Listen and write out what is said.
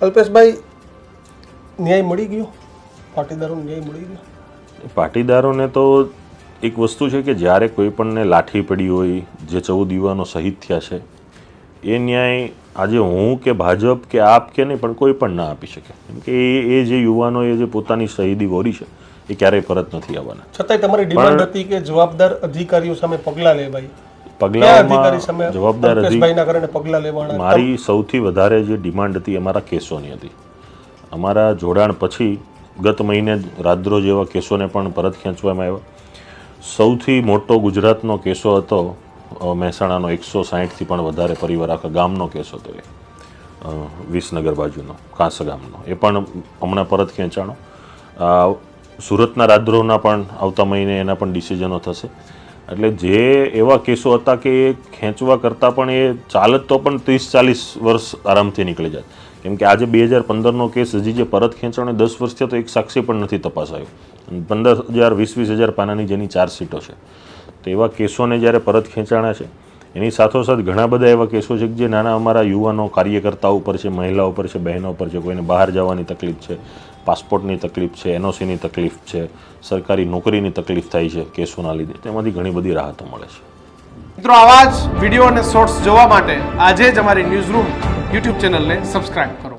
અલ્પેશભાઈ, ન્યાય મળી ગયો? પાટીદારોને ન્યાય મળી ગયો? પાટીદારોને તો એક વસ્તુ છે કે જ્યારે કોઈ પણને લાઠી પડી હોય, જે 14 યુવાનો શહીદ થયા છે, એ ન્યાય આજે હું કે ભાજપ કે આપ કે નહીં પણ કોઈ પણ ના આપી શકે. કેમ કે એ જે યુવાનોએ જે પોતાની શહીદી વોરી છે એ ક્યારેય પરત નથી આવવાના. છતાંય તમારી ડિમાન્ડ હતી કે જવાબદાર અધિકારીઓ સામે પગલાં લેવાય. પગલાંમાં જવાબદાર અલ્પેશભાઈના કારણે પગલાં લેવાના. મારી સૌથી વધારે જે ડિમાન્ડ હતી અમારા કેસોની હતી. અમારા જોડાણ પછી ગત મહિને રાતરોજ એવા કેસોને પણ પરત ખેંચવામાં આવ્યા. સૌથી મોટો ગુજરાતનો કેસો હતો મહેસાણાનો, 160થી પણ વધારે પરિવાર, આખા ગામનો કેસ હતો એ, વિસનગર બાજુનો કાંસ ગામનો, એ પણ હમણાં પરત ખેંચાણો. સુરતના રાજદ્રોહના પણ આવતા મહિને એના પણ ડિસિઝનો થશે. એટલે જે એવા કેસો હતા કે એ ખેંચવા કરતાં પણ એ ચાલત તો પણ 30-40 વર્ષ આરામથી નીકળી જાય. કેમ કે આજે 2015નો કેસ હજી જે પરત ખેંચાણો 10 વર્ષથી તો એક સાક્ષી પણ નથી તપાસાયો. 15,000-20,000 પાનાની જેની ચાર્જશીટો છે. તો એવા કેસોને જ્યારે પરત ખેંચાણા છે, એની સાથોસાથ ઘણા બધા એવા કેસો છે કે જે નાના અમારા યુવાનો, કાર્યકર્તાઓ ઉપર છે, મહિલાઓ ઉપર છે, બહેનો ઉપર છે, કોઈને બહાર જવાની તકલીફ છે, પાસપોર્ટની તકલીફ છે, એનઓસીની તકલીફ છે, સરકારી નોકરીની તકલીફ થાય છે કેસોના લીધે. તેમાંથી ઘણી બધી રાહતો મળે છે. મિત્રો, આવા જ વિડીયો અને શોર્ટ્સ જોવા માટે આજે જ અમારી ન્યૂઝરૂમ યુટ્યુબ ચેનલને સબસ્ક્રાઇબ કરો.